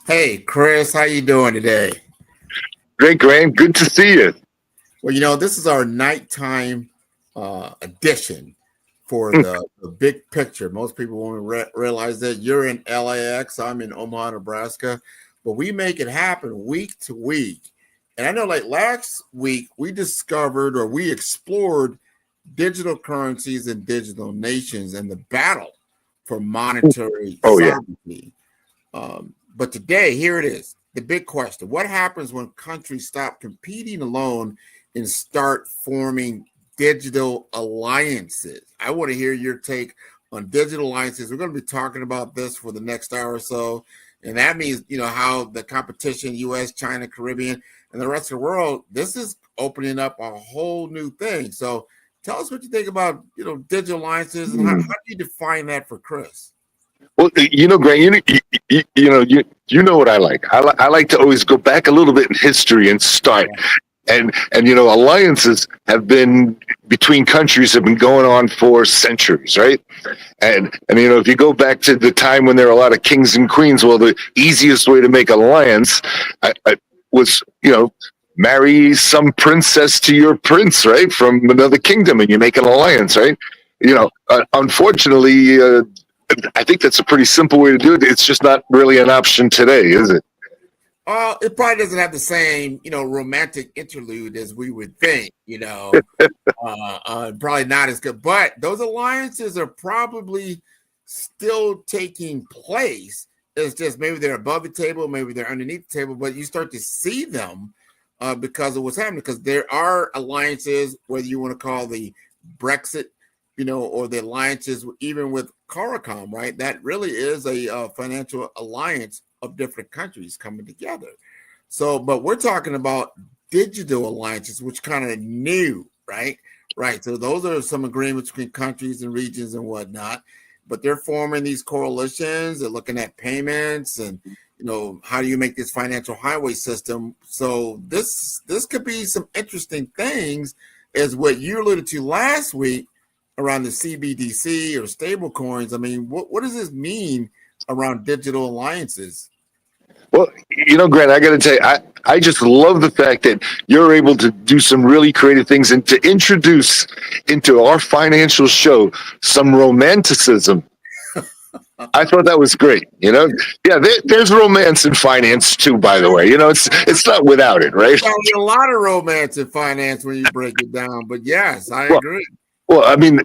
Hey, Chris, how you doing today? Great, Graham. Good to see you. Well, this is our nighttime edition for Hmm. the big picture. Most people won't realize that you're in LAX, I'm in Omaha, Nebraska, but we make it happen week to week. And I know, like last week, we discovered or we explored digital currencies and digital nations and the battle for monetary Oh, yeah. sovereignty. But today, here it is, the big question. What happens when countries stop competing alone and start forming digital alliances? I want to hear your take on digital alliances. We're going to be talking about this for the next hour or so. And that means, how the competition, US, China, Caribbean, and the rest of the world, this is opening up a whole new thing. So tell us what you think about, digital alliances and how do you define that for Chris? Well, Graham, you know what I like. I like to always go back a little bit in history and start. And alliances have been between countries have been going on for centuries, right? And if you go back to the time when there were a lot of kings and queens, well, the easiest way to make an alliance was marry some princess to your prince, right, from another kingdom, and you make an alliance, right? Unfortunately, I think that's a pretty simple way to do it. It's just not really an option today, is it? It probably doesn't have the same, romantic interlude as we would think, probably not as good. But those alliances are probably still taking place. It's just maybe they're above the table, maybe they're underneath the table, but you start to see them because of what's happening. Because there are alliances, whether you want to call the Brexit, or the alliances, even with CARICOM, right? That really is a financial alliance of different countries coming together. So, but we're talking about digital alliances, which kind of new, right? Right. So those are some agreements between countries and regions and whatnot. But they're forming these coalitions. They're looking at payments and how do you make this financial highway system? So this could be some interesting things, as what you alluded to last week around the CBDC or stable coins. I mean, what does this mean around digital alliances? Well, Grant, I got to tell you, I just love the fact that you're able to do some really creative things and to introduce into our financial show some romanticism. I thought that was great. Yeah, there's romance in finance too. By the way, it's not without it, right? There's a lot of romance in finance when you break it down. But yes, I Well, agree. well, I mean,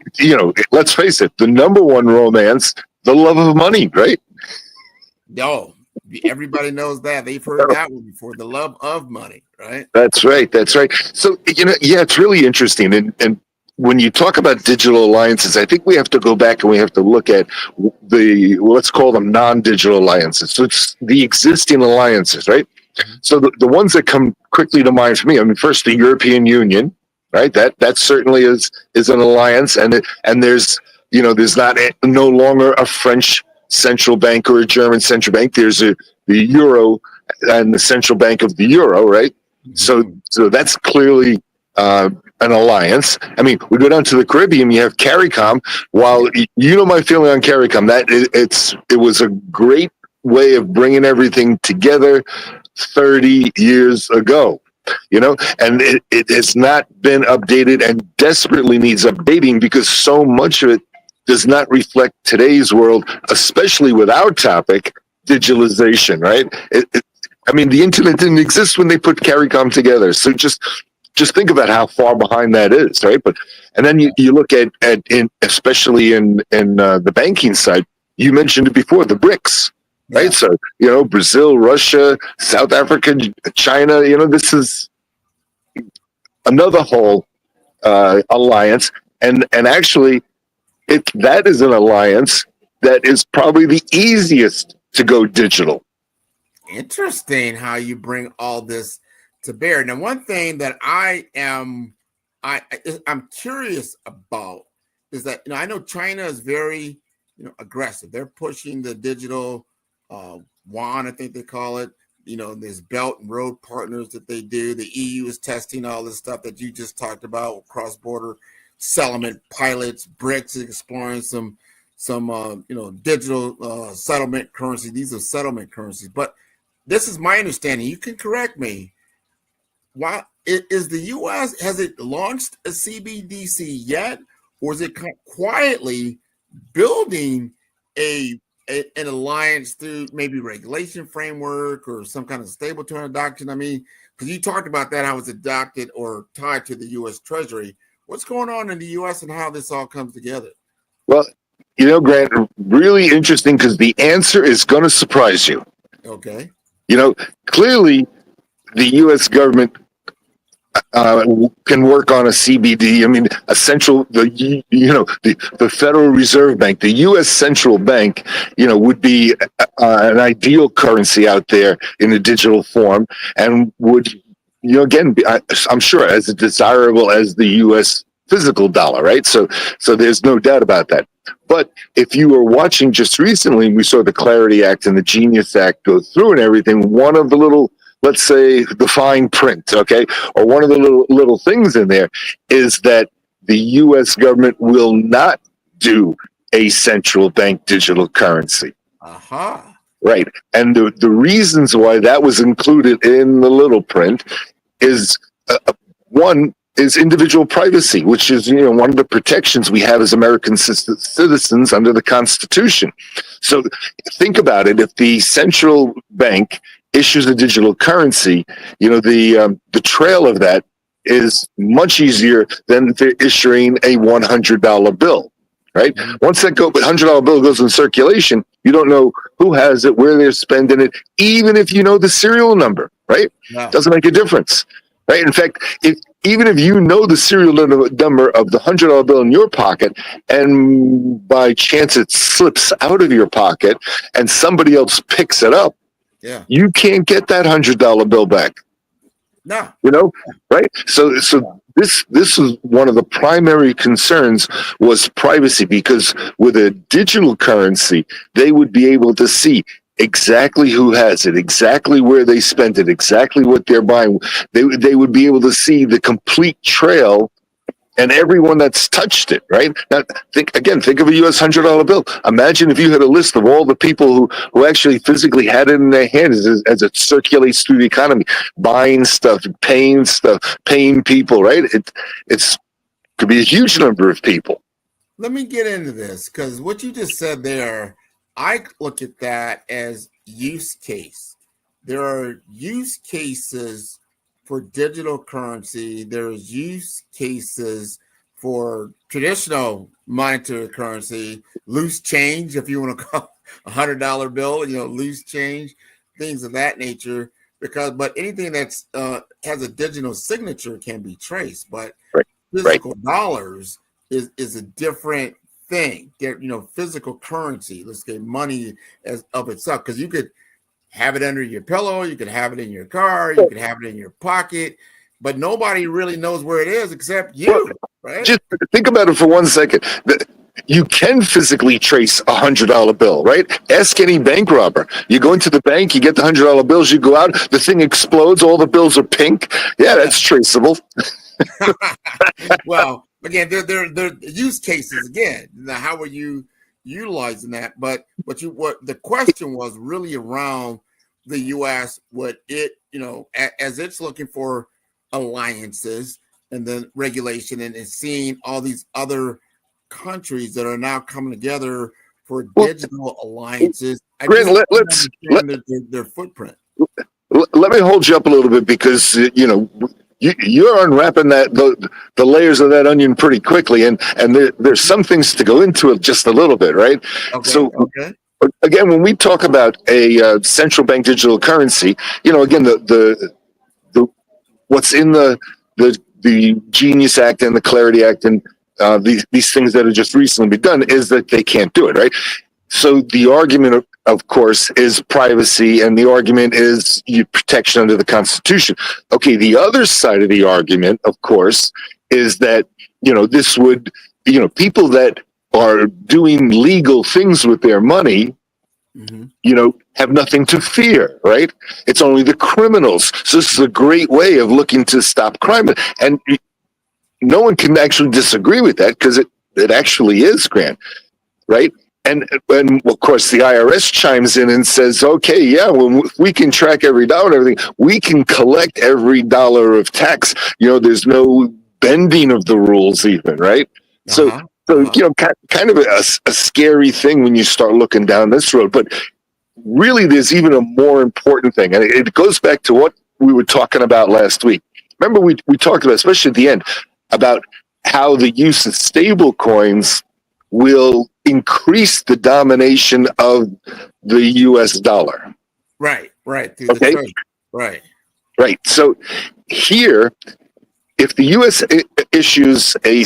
let's face it, the number one romance, the love of money, right? No, everybody knows that. They've heard that one before. The love of money, right? That's right. That's right. So, yeah, it's really interesting. And when you talk about digital alliances, I think we have to go back and we have to look at let's call them non-digital alliances. So it's the existing alliances, right? So the ones that come quickly to mind for me, I mean, first, the European Union, right? That certainly is an alliance. And there's no longer a French central bank or a German central bank. There's the euro and the central bank of the euro, right? So that's clearly an alliance. I mean, we go down to the Caribbean. You have CARICOM. While my feeling on CARICOM, that it was a great way of bringing everything together 30 years ago. And it has not been updated and desperately needs updating because so much of it does not reflect today's world, especially with our topic, digitalization, right? I mean, the internet didn't exist when they put CARICOM together. So just think about how far behind that is, right? And then you look at especially in the banking side, you mentioned it before, the BRICS, right? Yeah. So, Brazil, Russia, South Africa, China, this is another whole alliance. And actually, that is an alliance that is probably the easiest to go digital. Interesting how you bring all this to bear. Now, one thing that I'm curious about is that I know China is very aggressive. They're pushing the digital yuan, I think they call it. There's Belt and Road Partners that they do. The EU is testing all this stuff that you just talked about, cross-border settlement pilots. BRICS is exploring some digital settlement currency. These are settlement currencies, but this is my understanding. You can correct me. Why is the U.S. has it launched a CBDC yet, or is it quietly building an alliance through maybe regulation framework or some kind of stablecoin adoption? I mean, because you talked about that, how it's adopted or tied to the U.S. Treasury. What's going on in the U.S. and how this all comes together? Well, Grant, really interesting because the answer is going to surprise you. Okay. Clearly, the U.S. government can work on a CBD. I mean, the Federal Reserve Bank, the U.S. Central Bank, would be an ideal currency out there in a digital form, and would, again, I'm sure as desirable as the U.S. physical dollar, right? So there's no doubt about that. But if you were watching just recently, we saw the Clarity Act and the Genius Act go through and everything. One of the little, let's say, the fine print, okay, or one of the little things in there is that the U.S. government will not do a central bank digital currency. Aha. Right. And the reasons why that was included in the little print is one is individual privacy, which is one of the protections we have as American citizens under the Constitution. So think about it: if the central bank issues a digital currency, the trail of that is much easier than issuing a $100 bill. Right? Once that $100 bill goes in circulation, you don't know who has it, where they're spending it, even if you know the serial number. Right? Yeah. Doesn't make a difference. Right? In fact, even if you know the serial number of the $100 bill in your pocket, and by chance it slips out of your pocket and somebody else picks it up, you can't get that $100 bill back. No. Right? So this is one of the primary concerns was privacy, because with a digital currency, they would be able to see exactly who has it, exactly where they spent it, exactly what they're buying. They would be able to see the complete trail and everyone that's touched it, right? Now, think of a U.S. $100 bill. Imagine if you had a list of all the people who actually physically had it in their hands as it circulates through the economy, buying stuff, paying people, right? It's could be a huge number of people. Let me get into this, because what you just said there, I look at that as use case. There are use cases for digital currency. There's use cases for traditional monetary currency, loose change, if you want to call $100 bill, loose change, things of that nature. But anything that's has a digital signature can be traced. But physical dollars is a different thing. Physical currency, let's say money as of itself, because you could have it under your pillow, you could have it in your car, you could have it in your pocket, but nobody really knows where it is except you, right? Just think about it for 1 second. You can physically trace a $100 bill, right? Ask any bank robber. You go into the bank, you get the $100 bills, you go out, the thing explodes, all the bills are pink. Yeah, that's traceable. Well, again, they're use cases again. Now, how are you utilizing that? But what the question was really around the U.S. What it as it's looking for alliances and then regulation and seeing all these other countries that are now coming together for digital alliances. Grant, let's their footprint. Let me hold you up a little bit, because you're unwrapping the layers of that onion pretty quickly, and there's some things to go into it just a little bit, right? Okay. Again, when we talk about a central bank digital currency, again, the what's in the Genius Act and the Clarity Act and these things that have just recently been done is that they can't do it, right? So the argument, of course, is privacy, and the argument is protection under the Constitution. Okay, the other side of the argument, of course, is that, this would, people that are doing legal things with their money, have nothing to fear, right? It's only the criminals. So this is a great way of looking to stop crime. And no one can actually disagree with that, because it actually is, Grant, right? and of course the IRS chimes in and says, okay, yeah, well, if we can track every dollar and everything, we can collect every dollar of tax. There's no bending of the rules even, right? So kind of a scary thing when you start looking down this road. But really, there's even a more important thing, and it goes back to what we were talking about last week. Remember, we talked about, especially at the end, about how the use of stable coins will increase the domination of the U.S. dollar. Right. Okay. Right. So here, if the U.S. issues a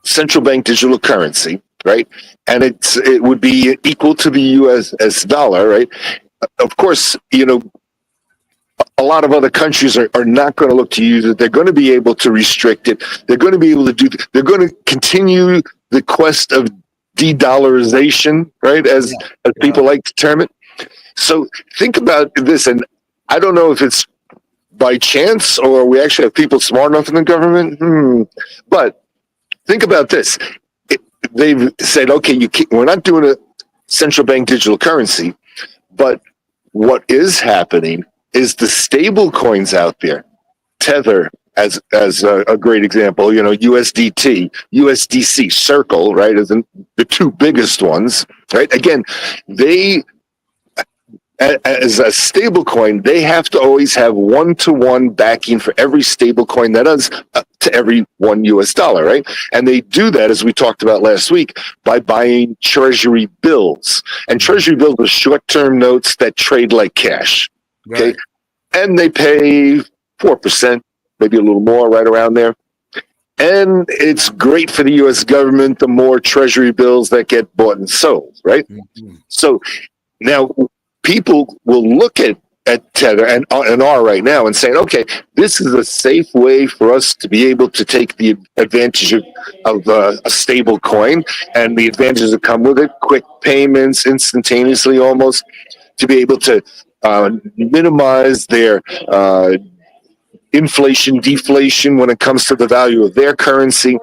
central bank digital currency, right, and it would be equal to the U.S. dollar, right? Of course, a lot of other countries are not going to look to use it. They're going to be able to restrict it. They're going to be able to they're going to continue the quest of de-dollarization, right? As people like to term it. So think about this, and I don't know if it's by chance or we actually have people smart enough in the government, but think about this. They've said, okay, we're not doing a central bank digital currency, but what is happening is the stable coins out there, Tether as a great example, USDT, USDC, Circle, right, as the two biggest ones, right? Again, they, as a stable coin, they have to always have one-to-one backing for every stable coin that is to every $1 US, right? And they do that, as we talked about last week, by buying treasury bills. And treasury bills are short-term notes that trade like cash. Okay. Right. And they pay 4%, maybe a little more, right around there. And it's great for the U.S. government, the more treasury bills that get bought and sold, right? Mm-hmm. So now people will look at Tether and are right now and saying, okay, this is a safe way for us to be able to take the advantage of a stable coin and the advantages that come with it, quick payments, instantaneously almost, to be able to minimize their inflation, deflation when it comes to the value of their currency,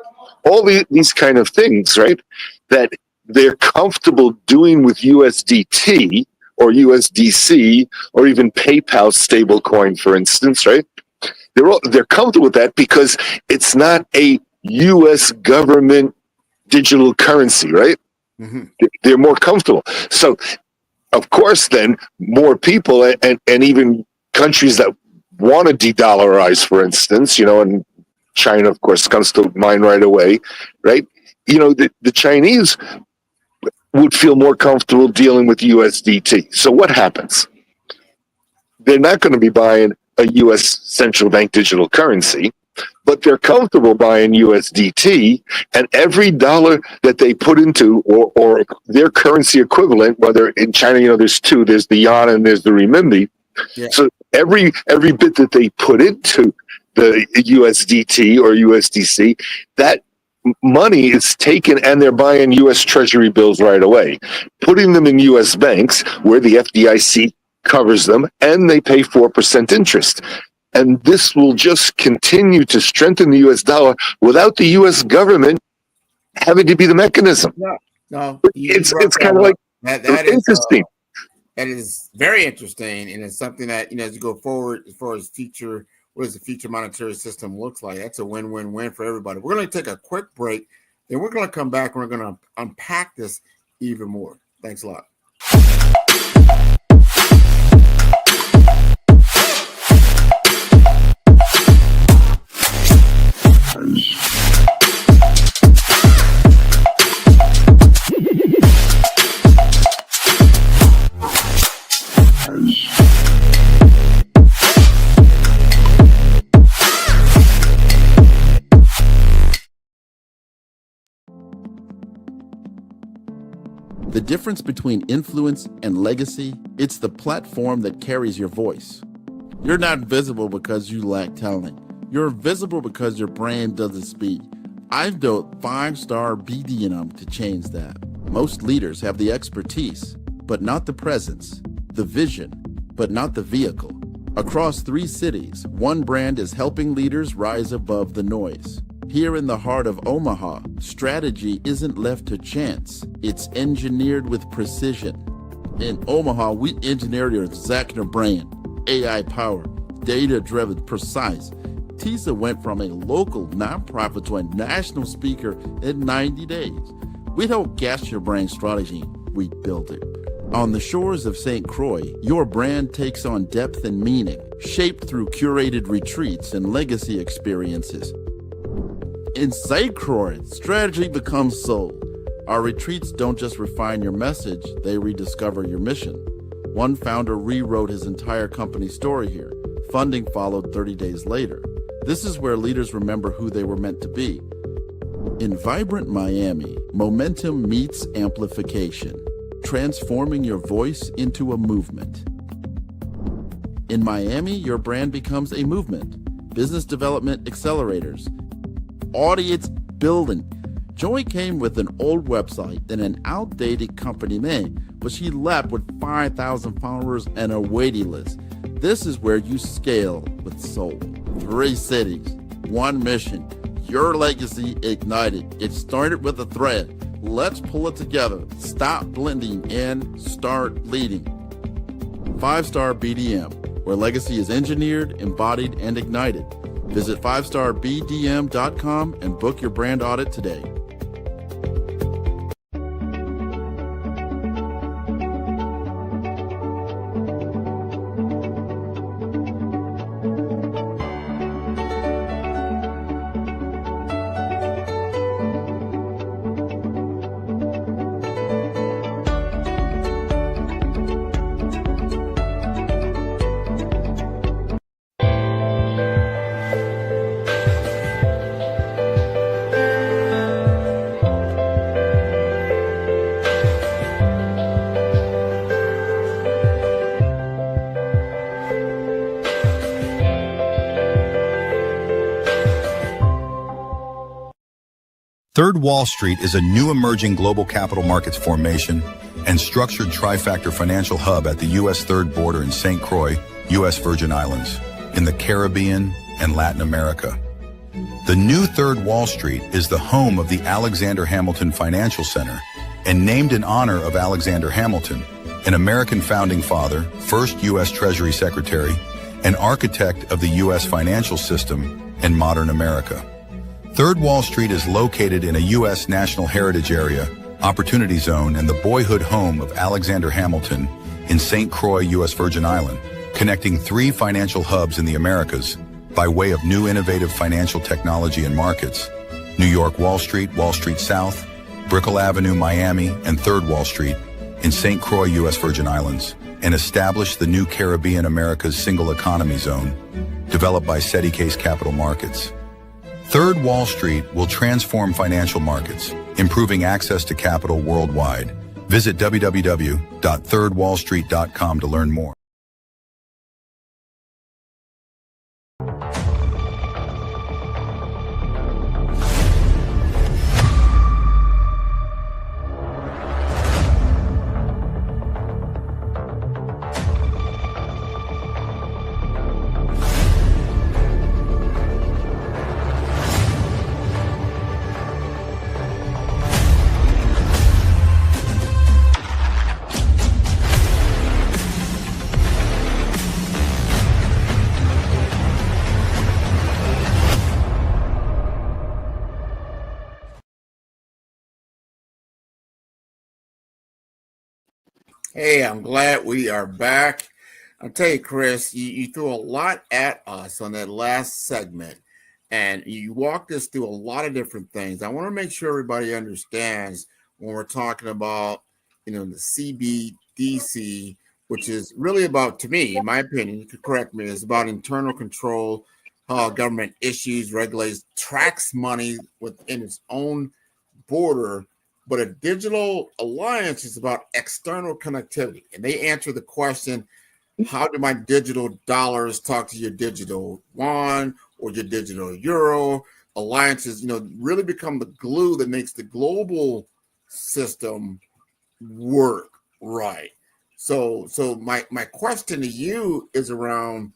all these kind of things, right? That they're comfortable doing with USDT or USDC or even PayPal stablecoin, for instance, right? They're comfortable with that because it's not a U.S. government digital currency, right? Mm-hmm. They're more comfortable. So, of course, then more people and even countries that want to de-dollarize, for instance, and China, of course, comes to mind right away, right? The Chinese would feel more comfortable dealing with USDT. So what happens? They're not going to be buying a U.S. central bank digital currency, but they're comfortable buying USDT, and every dollar that they put into or their currency equivalent, whether in China, there's two, there's the yuan and there's the renminbi. Yeah. So every bit that they put into the USDT or USDC, that money is taken and they're buying U.S. Treasury bills right away, putting them in U.S. banks where the FDIC covers them, and they pay 4% interest. And this will just continue to strengthen the U.S. dollar without the U.S. government having to be the mechanism. No, it's kind of like that interesting. That is very interesting, and it's something that as you go forward, as far as what does the future monetary system looks like? That's a win-win-win for everybody. We're going to take a quick break, then we're going to come back and we're going to unpack this even more. Thanks a lot. The difference between influence and legacy, it's the platform that carries your voice. You're not visible because you lack talent. You're visible because your brand doesn't speak. I've built 5-star BD&M to change that. Most leaders have the expertise, but not the presence, the vision, but not the vehicle. Across 3 cities, one brand is helping leaders rise above the noise. Here in the heart of Omaha, strategy isn't left to chance. It's engineered with precision. In Omaha, we engineered your Zachner brand, AI-powered, data-driven, precise. TISA went from a local nonprofit to a national speaker in 90 days. We don't guess your brand strategy, we build it. On the shores of St. Croix, your brand takes on depth and meaning, shaped through curated retreats and legacy experiences. In St. Croix, strategy becomes soul. Our retreats don't just refine your message, they rediscover your mission. One founder rewrote his entire company story here. Funding followed 30 days later. This is where leaders remember who they were meant to be. In Vibrant Miami, momentum meets amplification, transforming your voice into a movement. In Miami, your brand becomes a movement. Business development accelerators, audience building. Joy came with an old website and an outdated company name, but she left with 5,000 followers and a waiting list. This is where you scale with soul. 3 cities, 1 mission, your legacy ignited. It started with a thread. Let's pull it together. Stop blending and start leading. 5-Star BDM, where legacy is engineered, embodied, and ignited. Visit 5starbdm.com and book your brand audit today. Third Wall Street is a new emerging global capital markets formation and structured trifactor financial hub at the U.S. Third Border in St. Croix, U.S. Virgin Islands, in the Caribbean and Latin America. The new Third Wall Street is the home of the Alexander Hamilton Financial Center and named in honor of Alexander Hamilton, an American founding father, first U.S. Treasury Secretary, and architect of the U.S. financial system and modern America. Third Wall Street is located in a U.S. National Heritage Area, Opportunity Zone, and the boyhood home of Alexander Hamilton in St. Croix, U.S. Virgin Island, connecting 3 financial hubs in the Americas by way of new innovative financial technology and markets: New York Wall Street South, Brickell Avenue, Miami, and Third Wall Street in St. Croix, U.S. Virgin Islands, and established the new Caribbean Americas Single Economy Zone, developed by SETI Case Capital Markets. Third Wall Street will transform financial markets, improving access to capital worldwide. Visit www.thirdwallstreet.com to learn more. Hey, I'm glad we are back. I'll tell you, Chris, you threw a lot at us on that last segment, and you walked us through a lot of different things. I want to make sure everybody understands when we're talking about, the CBDC, which is really about, to me, in my opinion, you could correct me, is about internal control, how government issues, regulates, tracks money within its own border. But a digital alliance is about external connectivity. And they answer the question, how do my digital dollars talk to your digital yuan or your digital euro? Alliances, really become the glue that makes the global system work right. So my question to you is around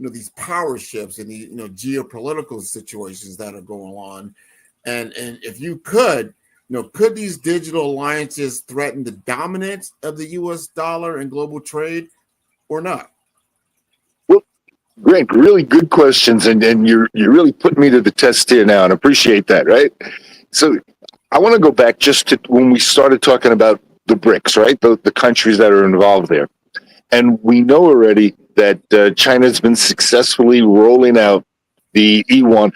these power shifts and the geopolitical situations that are going on, and if you could these digital alliances threaten the dominance of the U.S. dollar in global trade or not? Well, Greg, really good questions, and you're really putting me to the test here now, and appreciate that. Right. So I want to go back just to when we started talking about the BRICS, right? The countries that are involved there. And we know already that China's been successfully rolling out the E-yuan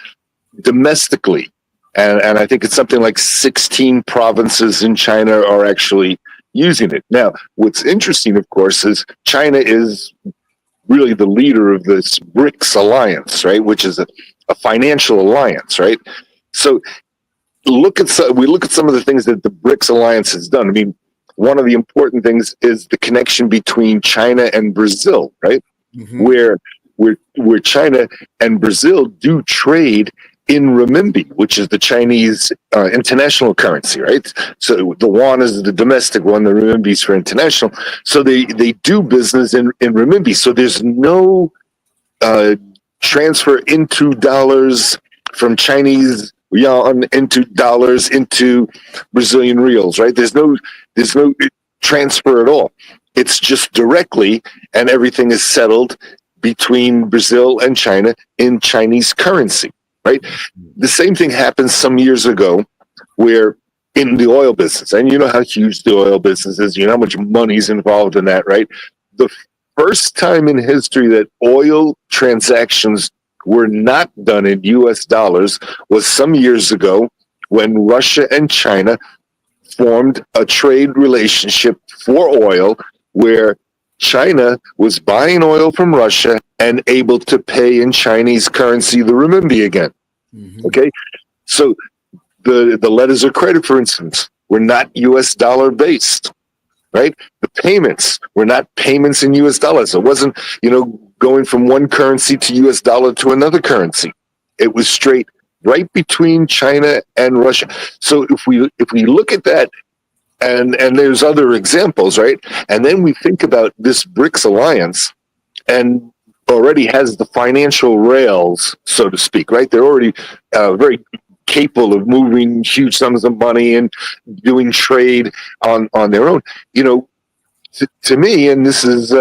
domestically. And I think it's something like 16 provinces in China are actually using it. Now, what's interesting, of course, is China is really the leader of this BRICS alliance, right? Which is a financial alliance, right? So we look at some of the things that the BRICS alliance has done. I mean, one of the important things is the connection between China and Brazil, right? Mm-hmm. Where China and Brazil do trade in renminbi, which is the Chinese international currency, right? So the yuan is the domestic one, the renminbi is for international. So they do business in renminbi. So there's no transfer into dollars from Chinese yuan into dollars into Brazilian reals, right? There's no transfer at all. It's just directly, and everything is settled between Brazil and China in Chinese currency, right? The same thing happened some years ago where in the oil business, and you know how huge the oil business is, you know how much money's involved in that, right? The first time in history that oil transactions were not done in US dollars was some years ago when Russia and China formed a trade relationship for oil where China was buying oil from Russia and able to pay in Chinese currency, the renminbi again. Mm-hmm. Okay. So the letters of credit, for instance, were not US dollar based, right? The payments were not payments in US dollars. It wasn't, going from one currency to US dollar to another currency. It was straight right between China and Russia. So if we look at that, and there's other examples, right? And then we think about this BRICS alliance, and already has the financial rails, so to speak, right? They're already very capable of moving huge sums of money and doing trade on their own. To me, and this is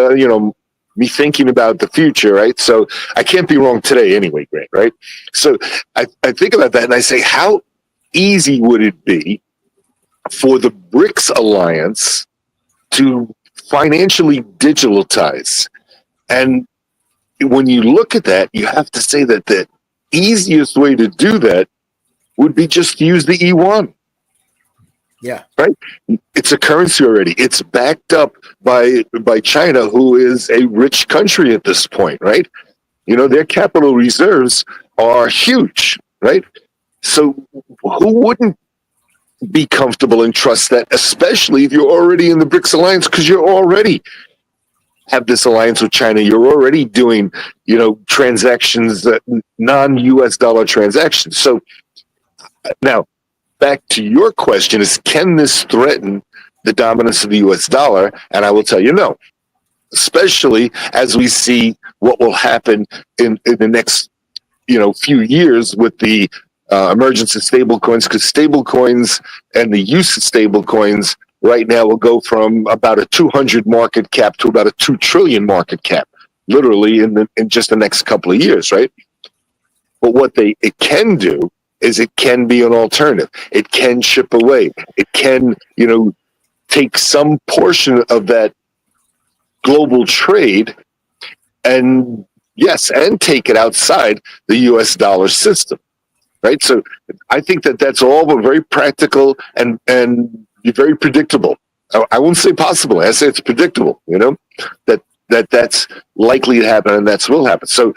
me thinking about the future, right? So I can't be wrong today anyway, Grant, right? So I think about that and I say, how easy would it be for the BRICS alliance to financially digitalize? And when you look at that, you have to say that the easiest way to do that would be just to use the E-yuan. Yeah. Right? It's a currency already. It's backed up by China, who is a rich country at this point, right? Their capital reserves are huge, right? So who wouldn't be comfortable and trust that, especially if you're already in the BRICS alliance, because you already have this alliance with China. You're already doing, transactions, non-US dollar transactions. So now, back to your question is, can this threaten the dominance of the US dollar? And I will tell you no, especially as we see what will happen in the next, few years with the emergence of stable coins, because stable coins and the use of stable coins right now will go from about a 200 market cap to about a 2 trillion market cap, literally in just the next couple of years, right? But what it can do is it can be an alternative. It can chip away. It can, take some portion of that global trade and take it outside the US dollar system, right? So I think that's all very practical and very predictable. I won't say possible. I say it's predictable, that's likely to happen and that's will happen. So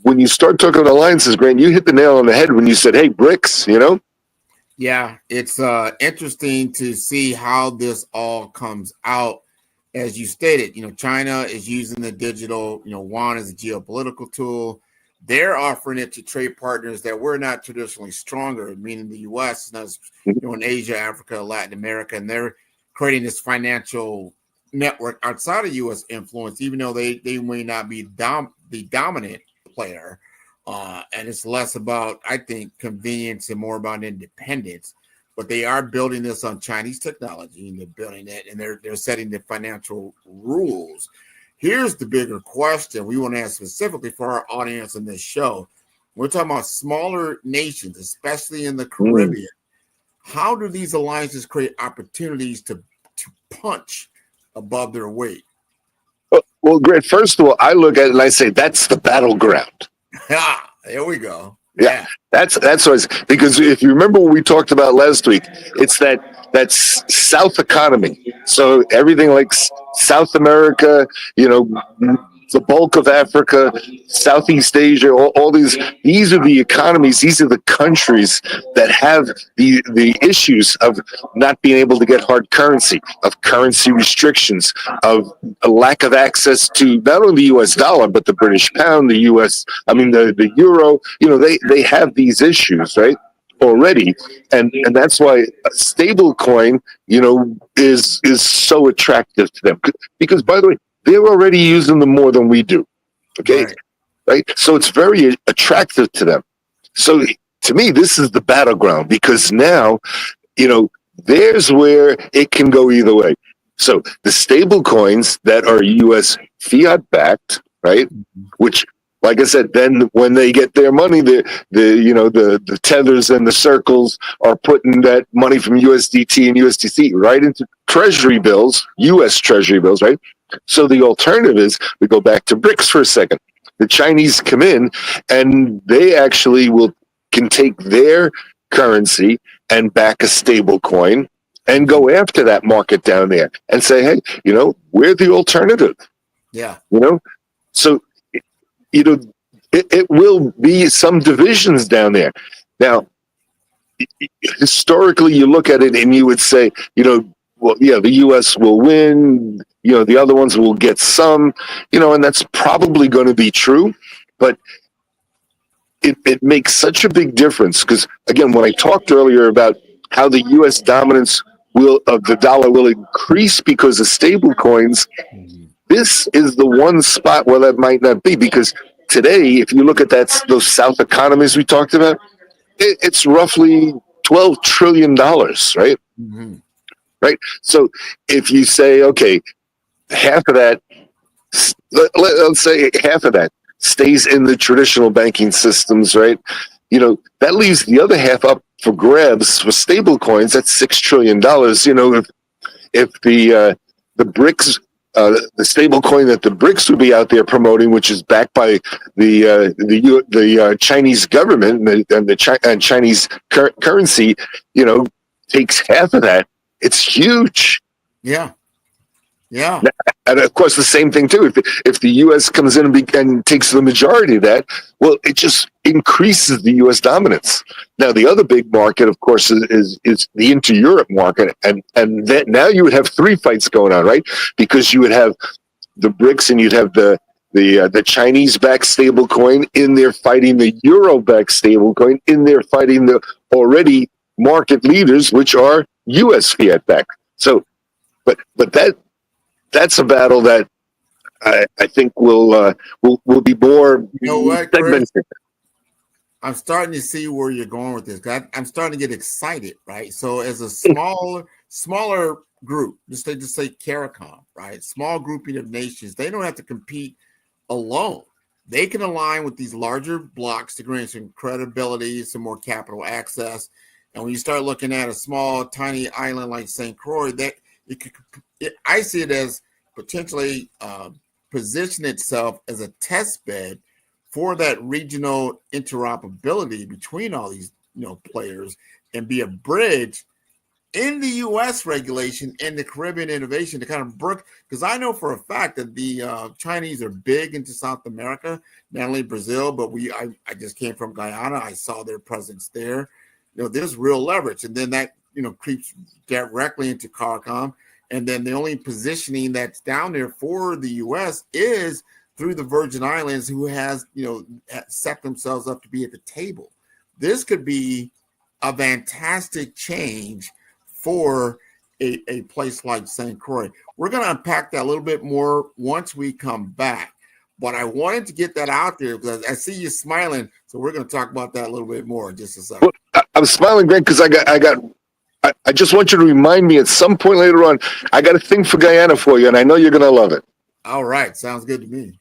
when you start talking about alliances, Grant, you hit the nail on the head when you said, hey, BRICS, Yeah, it's interesting to see how this all comes out. As you stated, China is using the digital, yuan as a geopolitical tool. They're offering it to trade partners that we're not traditionally stronger, meaning the U.S. in Asia, Africa, Latin America, and they're creating this financial network outside of U.S. influence, even though they may not be the dominant player, and it's less about, I think, convenience and more about independence. But they are building this on Chinese technology, and they're building it, and they're setting the financial rules. Here's the bigger question we want to ask specifically for our audience in this show. We're talking about smaller nations, especially in the Caribbean. How do these alliances create opportunities to punch above their weight? Well, Greg, first of all, I look at it and I say that's the battleground. There we go. Yeah, that's what it's, because if you remember what we talked about last week, it's that's South economy. So everything like South America, the bulk of Africa, Southeast Asia, all these are the economies, these are the countries that have the issues of not being able to get hard currency, of currency restrictions, of a lack of access to not only the US dollar, but the British pound, the euro, they have these issues, right? Already, and that's why a stable coin, is so attractive to them. Because, by the way, they're already using them more than we do. Okay, right? So it's very attractive to them. So to me, this is the battleground, because now, there's where it can go either way. So the stable coins that are U.S. fiat backed, right? Which, like I said, then when they get their money, the tethers and the circles are putting that money from USDT and USDC right into treasury bills, U.S. treasury bills, right? So the alternative is, we go back to BRICS for a second. The Chinese come in and they actually can take their currency and back a stable coin and go after that market down there and say, hey, we're the alternative. Yeah. So it will be some divisions down there. Now, historically, you look at it and you would say, the U.S. will win, the other ones will get some, and that's probably going to be true. But it makes such a big difference because, again, when I talked earlier about how the U.S. dominance of the dollar will increase because of stable coins, this is the one spot where that might not be, because today, if you look at those South economies we talked about, it's roughly $12 trillion, right? Mm-hmm. Right. So if you say, okay, half of that, let's say half of that stays in the traditional banking systems, right? That leaves the other half up for grabs for stable coins. That's $6 trillion. If the BRICS, the stable coin that the BRICS would be out there promoting, which is backed by the Chinese government and Chinese currency, takes half of that. It's huge. Yeah. And of course, the same thing too. If the U.S. comes in and takes the majority of that, well, it just increases the U.S. dominance. Now, the other big market, of course, is the inter-Europe market, and that now you would have three fights going on, right? Because you would have the BRICS, and you'd have the Chinese-backed stablecoin in there fighting the Euro-backed stablecoin, in there fighting the already market leaders, which are U.S. fiat backed. So, but that's a battle that I think will be more segmented. I'm starting to see where you're going with this. I'm starting to get excited, right? So, as a smaller group, just say CARICOM, right? Small grouping of nations, they don't have to compete alone. They can align with these larger blocks to gain some credibility, some more capital access. And when you start looking at a small, tiny island like St. Croix, I see it as potentially position itself as a test bed for that regional interoperability between all these players, and be a bridge in the U.S. regulation and the Caribbean innovation to kind of brook. Because I know for a fact that the Chinese are big into South America, not only Brazil, but I just came from Guyana. I saw their presence there. There's real leverage, and then that creeps directly into CARICOM, and then the only positioning that's down there for the U.S. is through the Virgin Islands, who has set themselves up to be at the table. This could be a fantastic change for a place like St. Croix. We're going to unpack that a little bit more once we come back. But I wanted to get that out there because I see you smiling. So we're going to talk about that a little bit more in just a second. Well, I'm smiling, Grant, because I just want you to remind me at some point later on, I got a thing for Guyana for you, and I know you're going to love it. All right. Sounds good to me.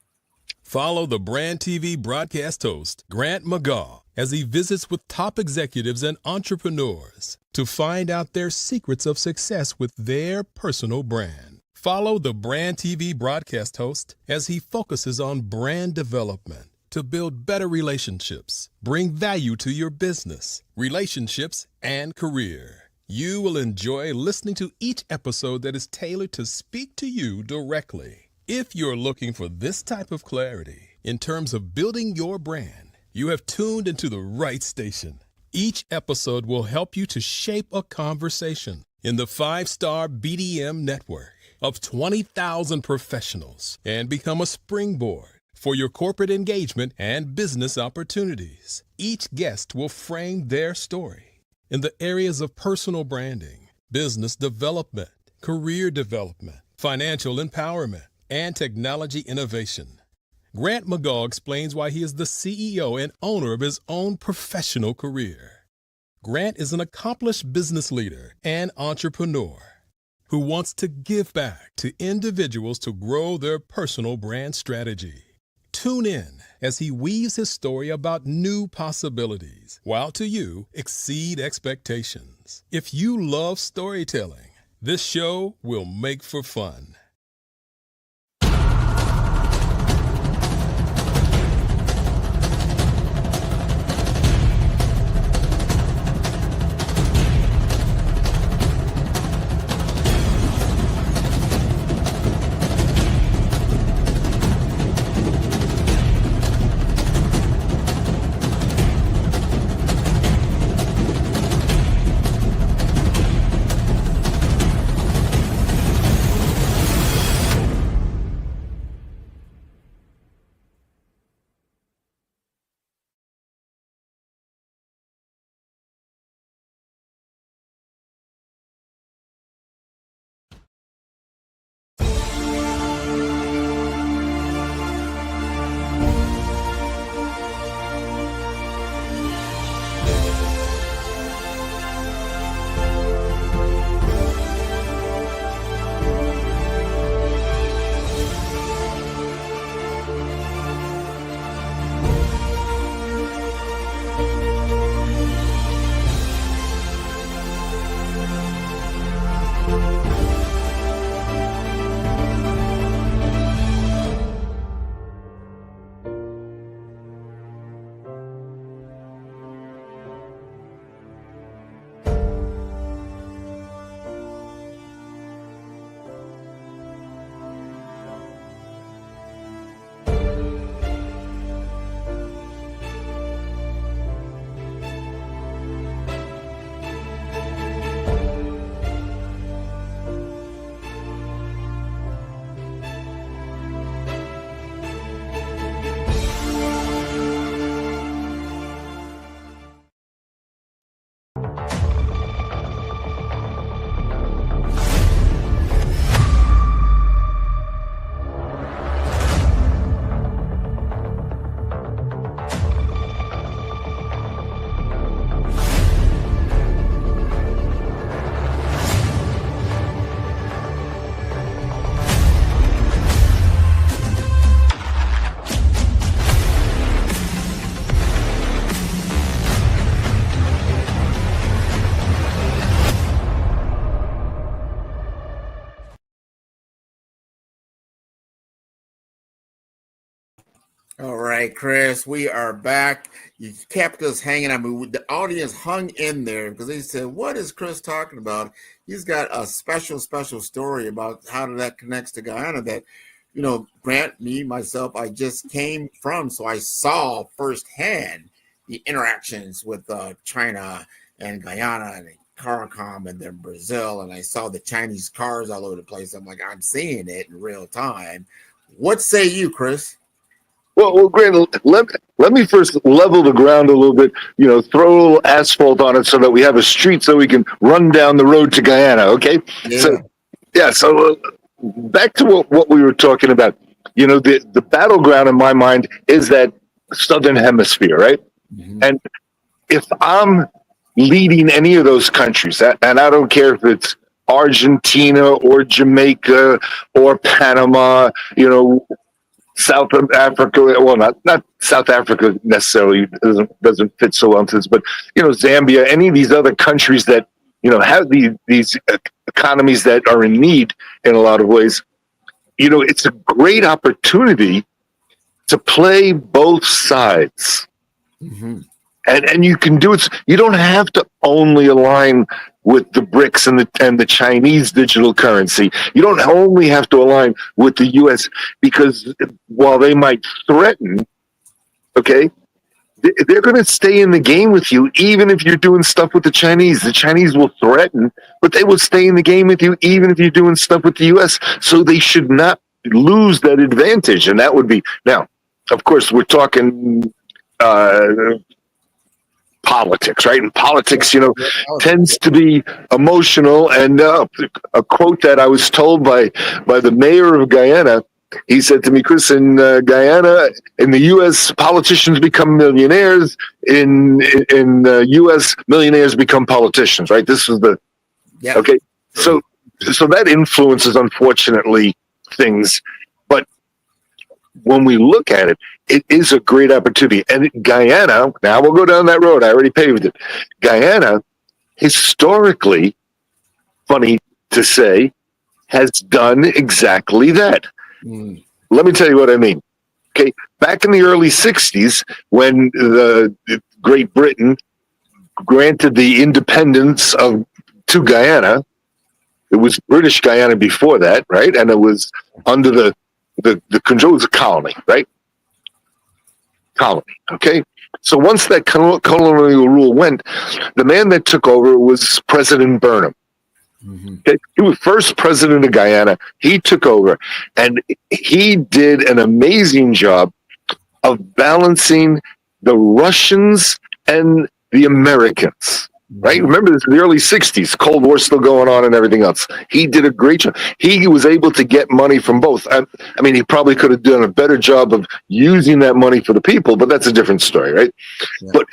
Follow the Brand TV broadcast host, Grant McGaw, as he visits with top executives and entrepreneurs to find out their secrets of success with their personal brand. Follow the Brand TV broadcast host as he focuses on brand development to build better relationships, bring value to your business, relationships, and career. You will enjoy listening to each episode that is tailored to speak to you directly. If you're looking for this type of clarity in terms of building your brand, you have tuned into the right station. Each episode will help you to shape a conversation in the 5-star BDM network of 20,000 professionals and become a springboard for your corporate engagement and business opportunities. Each guest will frame their story in the areas of personal branding, business development, career development, financial empowerment, and technology innovation. Grant McGaw explains why he is the CEO and owner of his own professional career. Grant is an accomplished business leader and entrepreneur who wants to give back to individuals to grow their personal brand strategy. Tune in as he weaves his story about new possibilities, while to you exceed expectations. If you love storytelling, this show will make for fun. All right, Chris, we are back. You kept us hanging. I mean, the audience hung in there because they said, what is Chris talking about? He's got a special story about how that connects to Guyana that, you know, Grant, me, myself, I just came from. So I saw firsthand the interactions with China and Guyana and CARICOM and then Brazil. And I saw the Chinese cars all over the place. I'm like, I'm seeing it in real time. What say you, Chris? Well, Grant, let me first level the ground a little bit, you know, throw a little asphalt on it so that we have a street so we can run down the road to Guyana, okay? Yeah. So back to what we were talking about. the battleground in my mind is that Southern Hemisphere, right? Mhm. And if I'm leading any of those countries, and I don't care if it's Argentina or Jamaica or Panama, South Africa, well, not South Africa necessarily doesn't fit so well into this, but Zambia, any of these other countries that have these economies that are in need in a lot of ways, it's a great opportunity to play both sides. Mhm. And you can do it. You don't have to only align with the BRICS and the Chinese digital currency. You don't only have to align with the U.S. because while they might threaten, okay, they're going to stay in the game with you even if you're doing stuff with the Chinese. The Chinese will threaten, but they will stay in the game with you even if you're doing stuff with the U.S. So they should not lose that advantage. And that would be now, of course, we're talking politics, right? And politics, tends to be emotional. And a quote that I was told by the mayor of Guyana, he said to me, Chris, in Guyana, in the U.S., politicians become millionaires. In the U.S., millionaires become politicians, right? This was Yeah. okay. So that influences, unfortunately, things. But when we look at it, it is a great opportunity. And Guyana, now we'll go down that road. I already paved it. Guyana, historically, funny to say, has done exactly that. Mm. Let me tell you what I mean. Okay, back in the early 60s, when the Great Britain granted the independence to Guyana, it was British Guyana before that, right? And it was under the control, it was a colony, right? Colony, okay? So once that colonial rule went, the man that took over was President Burnham. Mhm. Okay? He was first president of Guyana. He took over, and he did an amazing job of balancing the Russians and the Americans. Right? Remember, this is the early 60s, Cold War still going on and everything else. He did a great job. He was able to get money from both. I mean, he probably could have done a better job of using that money for the people, but that's a different story, right? Yeah. But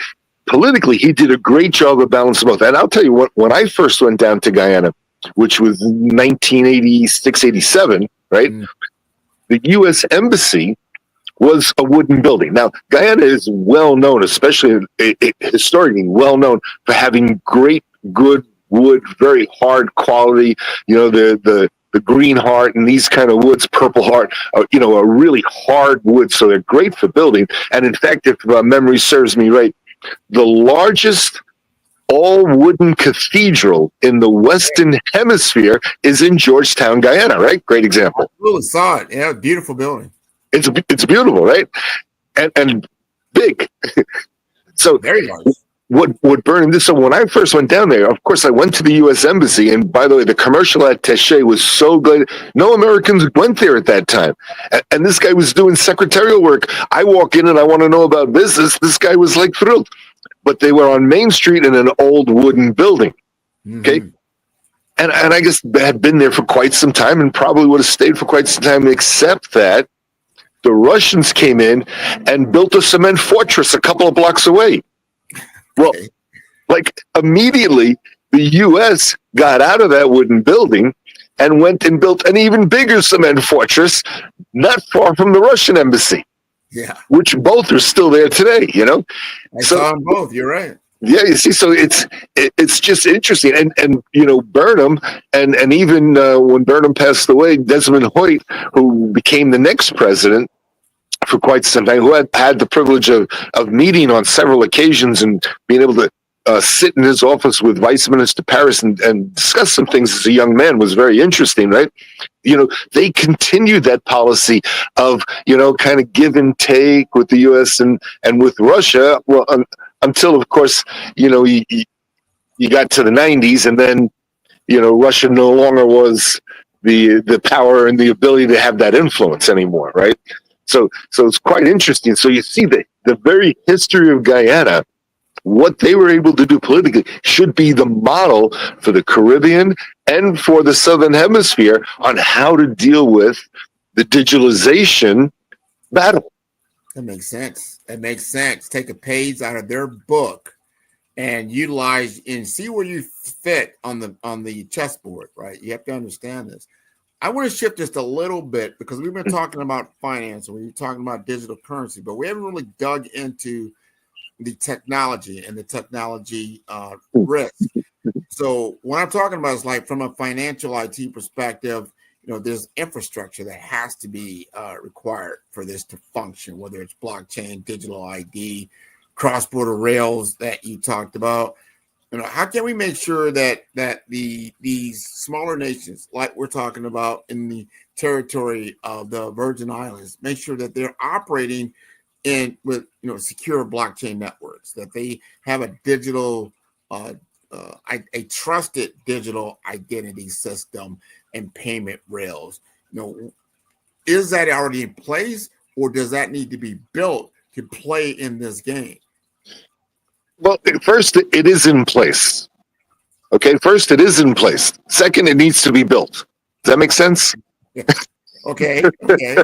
politically, he did a great job of balancing both. And I'll tell you what, when I first went down to Guyana, which was 1986, 87, right? Mm. The U.S. Embassy was a wooden building. Now, Guyana is well known, especially historically well known for having great, good wood, very hard quality. The green heart and these kind of woods, purple heart, are really hard wood. So they're great for building. And in fact, if memory serves me right, the largest all wooden cathedral in the Western Hemisphere is in Georgetown, Guyana, right? Great example. Really saw it. Yeah, beautiful building. It's beautiful, right? And big. So Very large. what Burnham did. So when I first went down there, of course, I went to the U.S. Embassy, and by the way, the commercial attaché was so good. No Americans went there at that time, and this guy was doing secretarial work. I walk in and I want to know about business. This guy was like thrilled, but they were on Main Street in an old wooden building. Okay. Mhm. And I guess they had been there for quite some time and probably would have stayed for quite some time, except that the Russians came in and built a cement fortress a couple of blocks away. Well, Okay. like immediately the U.S. got out of that wooden building and went and built an even bigger cement fortress not far from the Russian embassy, Yeah. which both are still there today, I So- saw them both. You're right. Yeah, you see, so it's just interesting, and Burnham, and even when Burnham passed away, Desmond Hoyt, who became the next president for quite some time, who had the privilege of meeting on several occasions and being able to sit in his office with Vice Minister Paris and discuss some things as a young man, was very interesting, right? They continued that policy of kind of give and take with the U.S. and with Russia. Well. Until, of course, you got to the 90s, and then, Russia no longer was the power and the ability to have that influence anymore, right? So it's quite interesting. So you see the very history of Guyana, what they were able to do politically should be the model for the Caribbean and for the Southern Hemisphere on how to deal with the digitalization battle. That makes sense. That makes sense. Take a page out of their book and utilize and see where you fit on the chessboard, right? You have to understand this. I want to shift just a little bit because we've been talking about finance and we've been talking about digital currency, but we haven't really dug into the technology and the technology risk. So what I'm talking about is like from a financial IT perspective, there's infrastructure that has to be required for this to function, whether it's blockchain, digital ID, cross-border rails that you talked about. How can we make sure that these smaller nations, like we're talking about in the territory of the Virgin Islands, make sure that they're operating with secure blockchain networks, that they have a digital, a trusted digital identity system and payment rails? Is that already in place, or does that need to be built to play in this game? Well, first, it is in place. Okay, first, it is in place. Second, it needs to be built. Does that make sense? Yeah. Okay. Okay.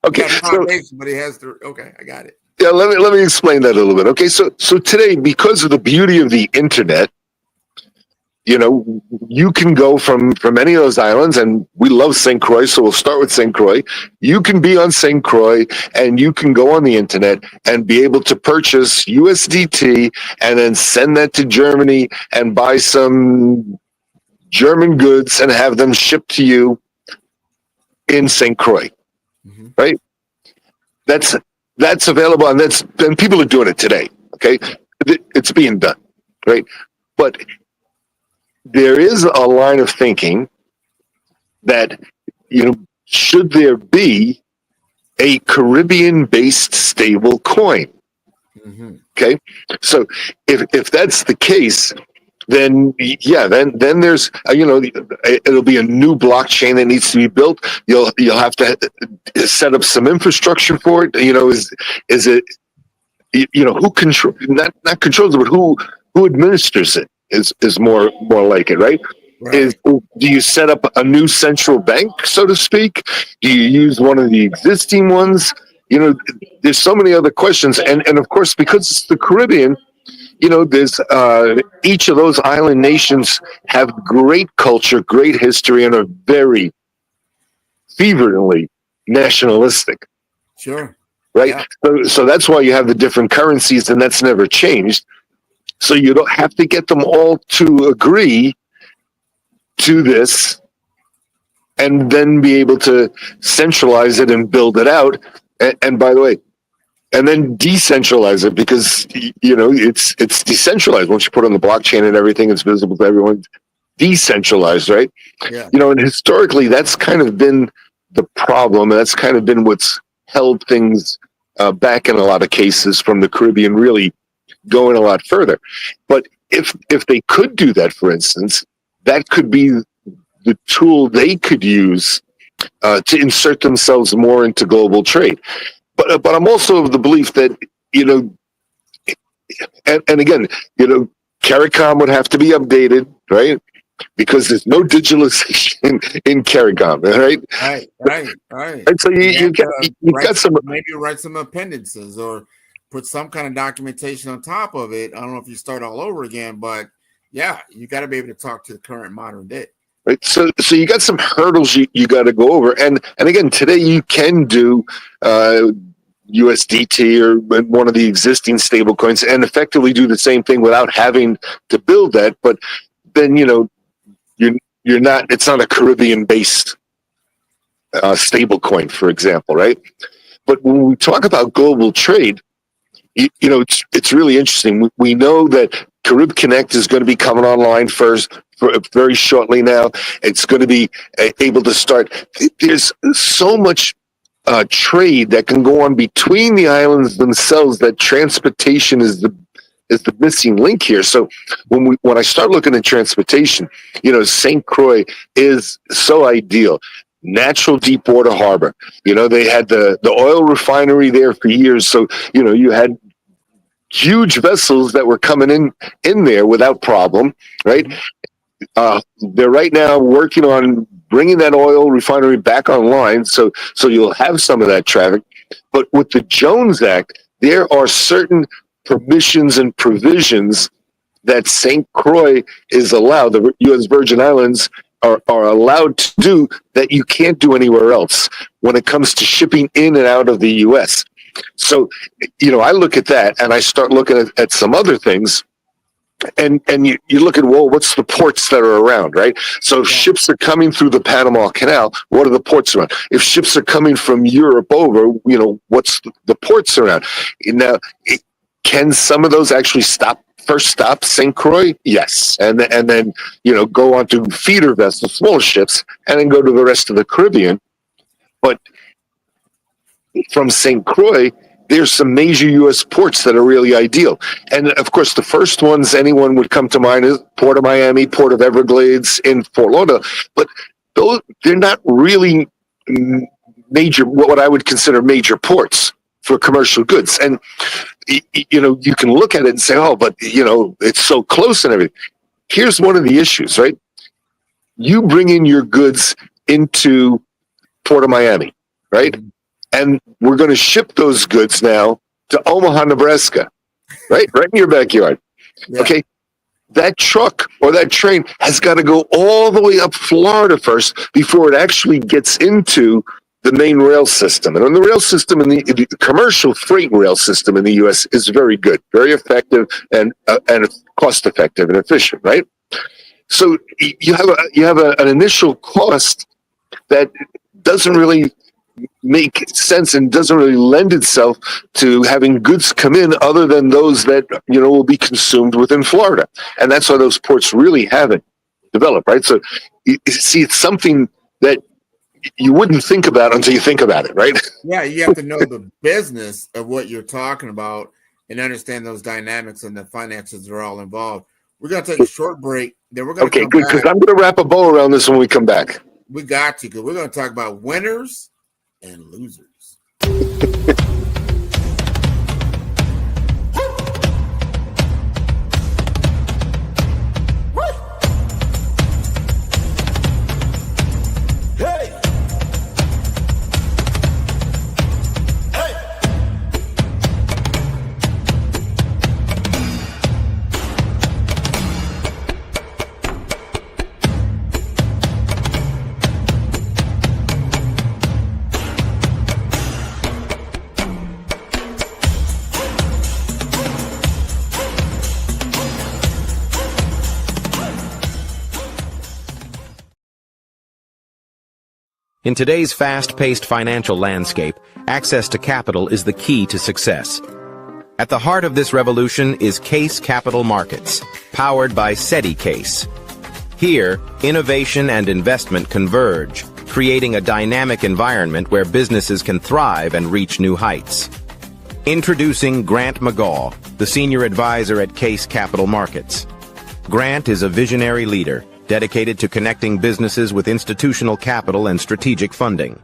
But it has to. Okay, I got it. Yeah, let me explain that a little bit. Okay, so today, because of the beauty of the internet, you can go from any of those islands, and we love St. Croix, so we'll start with St. Croix. You can be on St. Croix, and you can go on the internet and be able to purchase USDT and then send that to Germany and buy some German goods and have them shipped to you in St. Croix, right? That's available, and people are doing it today. Okay, it's being done, right? But there is a line of thinking that, should there be a Caribbean-based stable coin? Okay, so if that's the case, then then there's it'll be a new blockchain that needs to be built. You'll have to set up some infrastructure for it. Is it who control not controls it, but who administers it? Is more like it, right? Right. Do you set up a new central bank, so to speak? Do you use one of the existing ones? There's so many other questions, and of course, because it's the Caribbean, there's each of those island nations have great culture, great history, and are very fervently nationalistic. Sure. Right. Yeah. So that's why you have the different currencies, and that's never changed. So you don't have to get them all to agree to this and then be able to centralize it and build it out. And by the way, and then decentralize it, because, it's decentralized. Once you put it on the blockchain and everything, it's visible to everyone. Decentralized, right? Yeah. And historically, that's kind of been the problem. And that's kind of been what's held things back in a lot of cases from the Caribbean really going a lot further. But if they could do that, for instance, that could be the tool they could use to insert themselves more into global trade. But I'm also of the belief that, and again, CARICOM would have to be updated, right? Because there's no digitalization in CARICOM, right? Right. And so you've got some, maybe write some appendices or put some kind of documentation on top of it. I don't know if you start all over again, but yeah, you got to be able to talk to the current modern day. Right. So you got some hurdles you got to go over. And again, today you can do USDT or one of the existing stable coins and effectively do the same thing without having to build that. But then, you're not, it's not a Caribbean based stable coin, for example. Right. But when we talk about global trade, it's really interesting. We know that Carib Connect is going to be coming online very shortly now. It's going to be able to start. There's so much trade that can go on between the islands themselves that transportation is the missing link here. So when I start looking at transportation, St. Croix is so ideal. Natural deep water harbor. They had the oil refinery there for years. So, you had huge vessels that were coming in there without problem, right? They're right now working on bringing that oil refinery back online. So you'll have some of that traffic. But with the Jones Act, there are certain permissions and provisions that St. Croix is allowed, the U.S. Virgin Islands are allowed to do that you can't do anywhere else when it comes to shipping in and out of the U.S. So, I look at that and I start looking at some other things. And you look at, well, what's the ports that are around, right? So if ships are coming through the Panama Canal, what are the ports around? If ships are coming from Europe over, what's the ports around? Now, can some of those actually first stop St. Croix? Yes. And then, go on to feeder vessels, smaller ships, and then go to the rest of the Caribbean. But from St. Croix, there's some major U.S. ports that are really ideal. And of course, the first ones anyone would come to mind is Port of Miami, Port of Everglades in Fort Lauderdale. But they're not really major, what I would consider major ports for commercial goods. And, you can look at it and say, oh, but, it's so close and everything. Here's one of the issues, right? You bring in your goods into Port of Miami, right? And we're going to ship those goods now to Omaha, Nebraska, right? Right in your backyard. Yeah. Okay. That truck or that train has got to go all the way up Florida first before it actually gets into the main rail system. And the rail system in the commercial freight rail system in the U.S. is very good, very effective and cost effective and efficient, right? So you have an initial cost that doesn't really make sense and doesn't really lend itself to having goods come in other than those that will be consumed within Florida, and that's why those ports really haven't developed, right? So you see, it's something that you wouldn't think about until you think about it, right? Yeah, you have to know the business of what you're talking about and understand those dynamics and the finances that are all involved. We're going to take a short break. Then we're going to good, because I'm going to wrap a bow around this when we come back. We got you, because we're going to talk about winners and losers. In today's fast-paced financial landscape, access to capital is the key to success. At the heart of this revolution is Case Capital Markets, powered by SETI-Case. Here, innovation and investment converge, creating a dynamic environment where businesses can thrive and reach new heights. Introducing Grant McGaw, the senior advisor at Case Capital Markets. Grant is a visionary leader, dedicated to connecting businesses with institutional capital and strategic funding.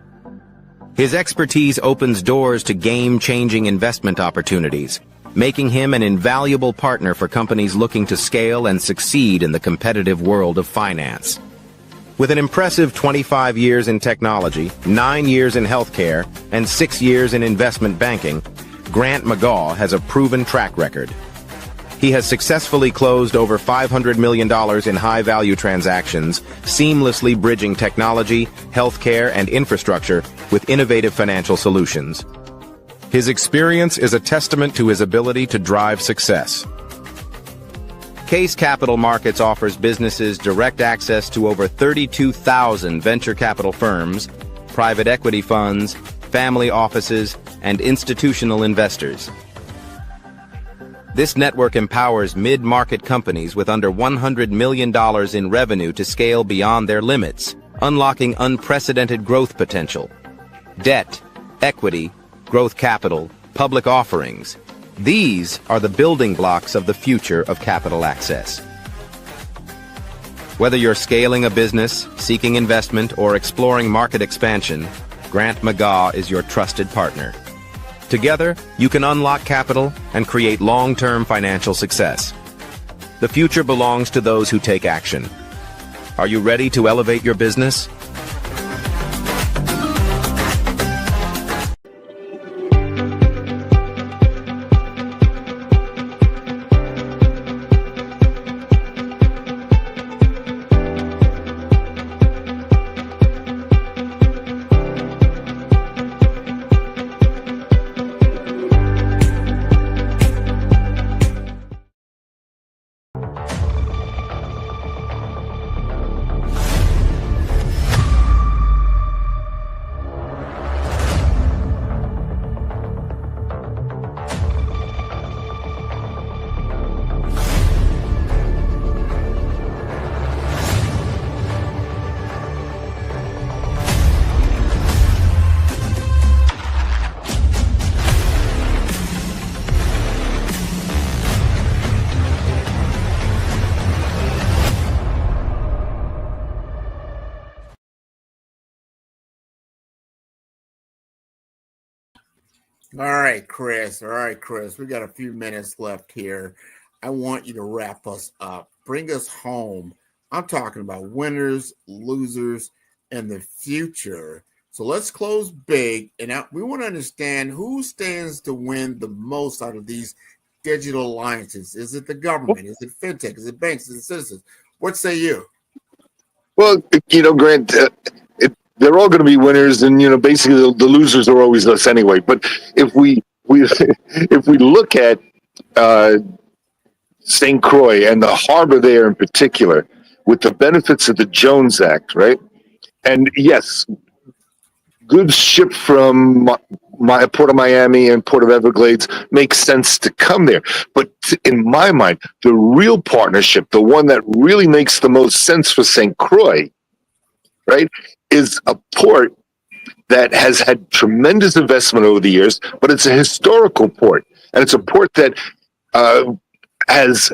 His expertise opens doors to game-changing investment opportunities, making him an invaluable partner for companies looking to scale and succeed in the competitive world of finance. With an impressive 25 years in technology, 9 years in healthcare, and 6 years in investment banking, Grant McGaw has a proven track record. He has successfully closed over $500 million in high-value transactions, seamlessly bridging technology, healthcare, and infrastructure with innovative financial solutions. His experience is a testament to his ability to drive success. Case Capital Markets offers businesses direct access to over 32,000 venture capital firms, private equity funds, family offices, and institutional investors. This network empowers mid-market companies with under $100 million in revenue to scale beyond their limits, unlocking unprecedented growth potential. Debt, equity, growth capital, public offerings. These are the building blocks of the future of capital access. Whether you're scaling a business, seeking investment, or exploring market expansion, Grant McGaw is your trusted partner. Together, you can unlock capital and create long-term financial success. The future belongs to those who take action. Are you ready to elevate your business? All right, Chris. All right, Chris. We got a few minutes left here. I want you to wrap us up. Bring us home. I'm talking about winners, losers, and the future. So let's close big. And we want to understand who stands to win the most out of these digital alliances. Is it the government? Is it fintech? Is it banks? Is it citizens? What say you? Well, Grant, they're all going to be winners, and basically the losers are always us anyway. But if we if we look at St. Croix and the harbor there in particular, with the benefits of the Jones Act, right? And yes, goods shipped from my Port of Miami and Port of Everglades makes sense to come there. But in my mind, the real partnership, the one that really makes the most sense for St. Croix, right, is a port that has had tremendous investment over the years, but it's a historical port. And it's a port that has,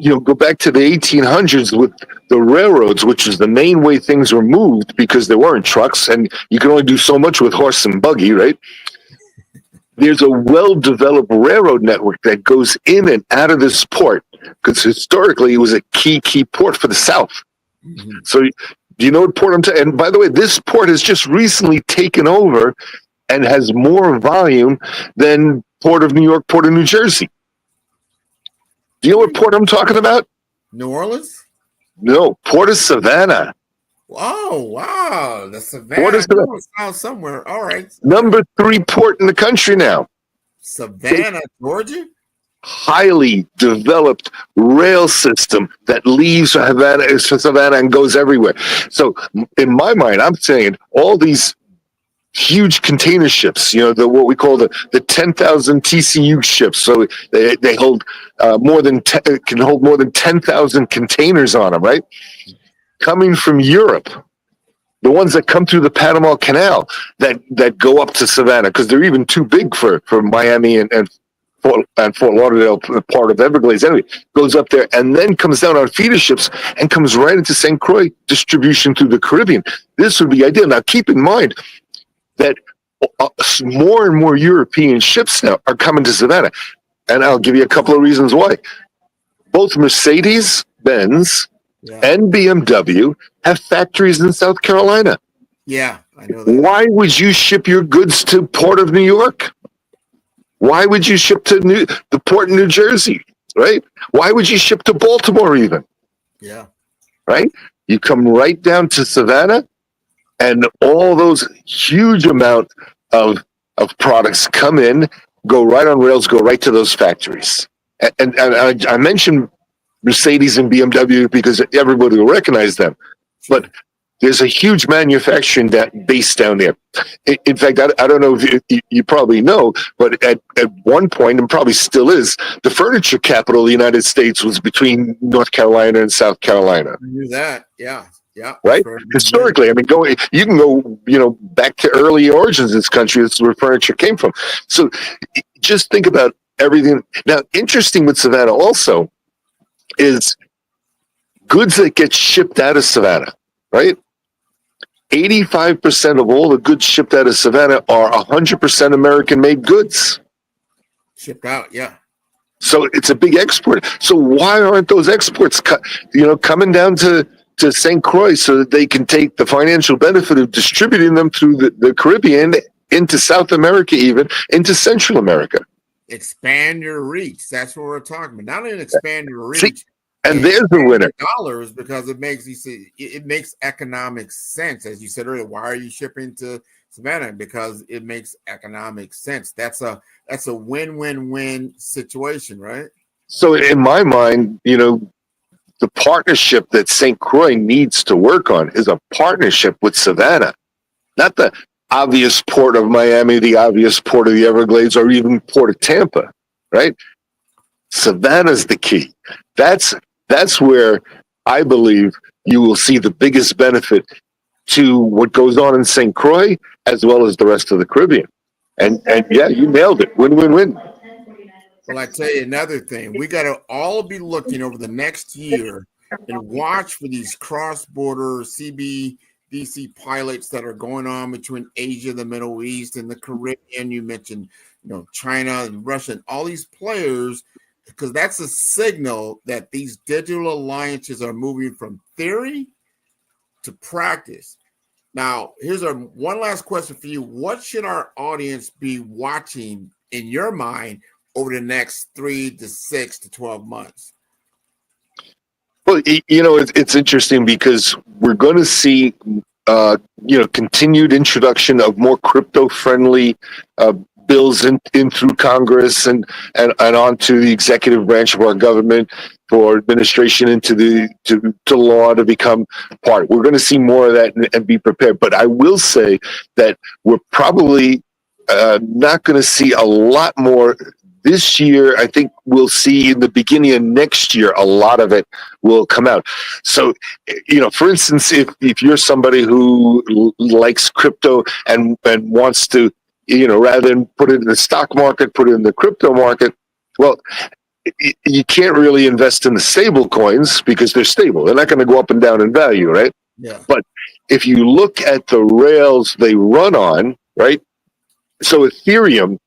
go back to the 1800s with the railroads, which is the main way things were moved because there weren't trucks and you can only do so much with horse and buggy, right? There's a well-developed railroad network that goes in and out of this port because historically it was a key port for the South. Mm-hmm. So do you know what port I'm talking? And by the way, this port has just recently taken over and has more volume than Port of New York, Port of New Jersey. Do you know what port I'm talking about? New Orleans? No, Port of Savannah. Oh, wow. The Savannah. Port of Savannah. Somewhere. All right. Number 3 port in the country now. Savannah, Georgia? Highly developed rail system that leaves Savannah and goes everywhere. So in my mind, I'm saying all these huge container ships, what we call the 10,000 TCU ships. So they hold can hold more than 10,000 containers on them, right? Coming from Europe, the ones that come through the Panama Canal that go up to Savannah because they're even too big for Miami and Fort Lauderdale, part of Everglades anyway, goes up there and then comes down on feeder ships and comes right into St. Croix distribution through the Caribbean. This would be ideal. Now, keep in mind that more and more European ships now are coming to Savannah. And I'll give you a couple of reasons why. Both Mercedes-Benz and BMW have factories in South Carolina. Yeah, I know that. Why would you ship your goods to Port of New York? Why would you ship to the port in New Jersey, right? Why would you ship to Baltimore even? Yeah. Right? You come right down to Savannah, and all those huge amount of products come in, go right on rails, go right to those factories. And I mentioned Mercedes and BMW because everybody will recognize them. But there's a huge manufacturing base down there. In fact, I don't know if you probably know, but at one point, and probably still is, the furniture capital of the United States was between North Carolina and South Carolina. I knew that, yeah. Yeah, right. Historically, I mean, you can go, back to early origins of this country. This is where furniture came from. So, just think about everything. Now, interesting with Savannah also is goods that get shipped out of Savannah. Right, 85% of all the goods shipped out of Savannah are 100% American-made goods. Shipped out, yeah. So it's a big export. So why aren't those exports, coming down to St. Croix so that they can take the financial benefit of distributing them through the Caribbean into South America, even into Central America? Expand your reach. That's what we're talking about. Not only expand your reach. See, and there's the winner. Dollars, because it makes economic sense. As you said earlier, why are you shipping to Savannah? Because it makes economic sense. That's a win-win-win situation, right? So in my mind, the partnership that St. Croix needs to work on is a partnership with Savannah, not the obvious port of Miami, the obvious port of the Everglades, or even port of Tampa, right? Savannah's the key. That's where I believe you will see the biggest benefit to what goes on in St. Croix as well as the rest of the Caribbean. And yeah, you nailed it. Win-win-win. Well, I tell you another thing. We got to all be looking over the next year and watch for these cross-border CBDC DC pilots that are going on between Asia, the Middle East, and the Caribbean. You mentioned, China and Russia and all these players, because that's a signal that these digital alliances are moving from theory to practice. Now, here's one last question for you. What should our audience be watching in your mind over the next 3 to 6 to 12 months? Well, it's interesting because we're going to see, continued introduction of more crypto-friendly bills in through Congress and onto the executive branch of our government for administration into to law to become part. We're going to see more of that and be prepared. But I will say that we're probably not going to see a lot more this year. I think we'll see in the beginning of next year, a lot of it will come out. So, for instance, if you're somebody who likes crypto and wants to, rather than put it in the stock market, put it in the crypto market, well, you can't really invest in the stable coins because they're stable. They're not going to go up and down in value, right? Yeah. But if you look at the rails they run on, right? So Ethereum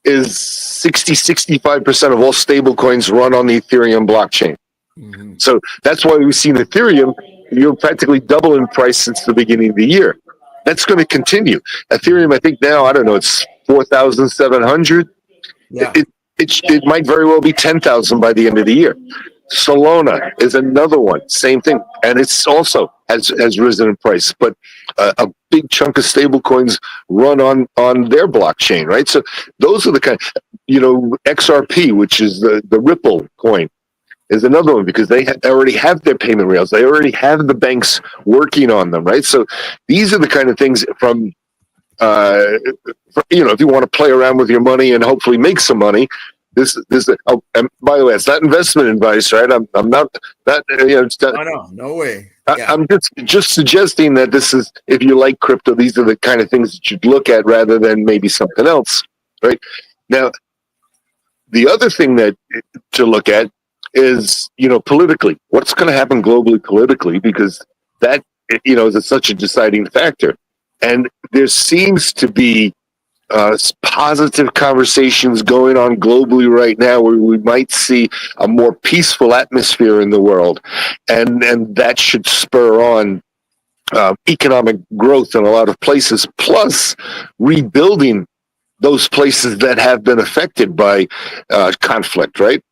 is 65% of all stable coins run on the Ethereum blockchain. Mm-hmm. So that's why we've seen Ethereum, practically double in price since the beginning of the year. That's going to continue. Ethereum, I think now, I don't know, it's 4,700. Yeah. It might very well be 10,000 by the end of the year. Solana is another one, same thing, and it's also has risen in price. But a big chunk of stable coins run on their blockchain, right? So those are the kind. XRP, which is the Ripple coin, is another one because they already have their payment rails. They already have the banks working on them, right? So these are the kind of things from. If you want to play around with your money and hopefully make some money, this. Oh, and by the way, it's not investment advice, right? I'm not that. It's not, no way. Yeah. I'm just suggesting that this is, if you like crypto, these are the kind of things that you'd look at rather than maybe something else, right? Now, the other thing that to look at is, politically, what's going to happen globally politically, because that, is such a deciding factor. And there seems to be positive conversations going on globally right now where we might see a more peaceful atmosphere in the world. And that should spur on economic growth in a lot of places, plus rebuilding those places that have been affected by conflict, right?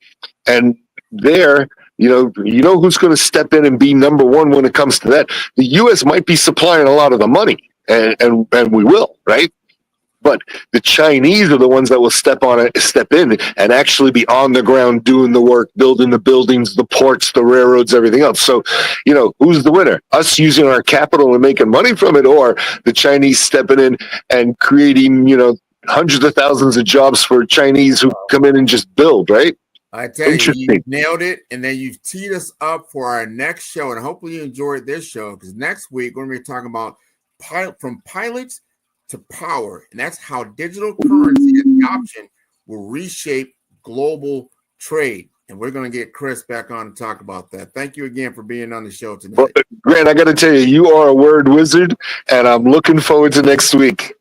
And there, who's going to step in and be number one when it comes to that? The U.S. might be supplying a lot of the money. And we will, right? But the Chinese are the ones that will step in and actually be on the ground doing the work, building the buildings, the ports, the railroads, everything else. So, who's the winner? Us using our capital and making money from it, or the Chinese stepping in and creating, hundreds of thousands of jobs for Chinese who come in and just build, right? I tell you nailed it. And then you've teed us up for our next show. And hopefully you enjoyed this show, because next week we're going to be talking about from pilots to power, and that's how digital currency adoption will reshape global trade. And we're going to get Chris back on to talk about that. Thank you again for being on the show tonight. Well, Grant, I got to tell you, you are a word wizard, and I'm looking forward to next week.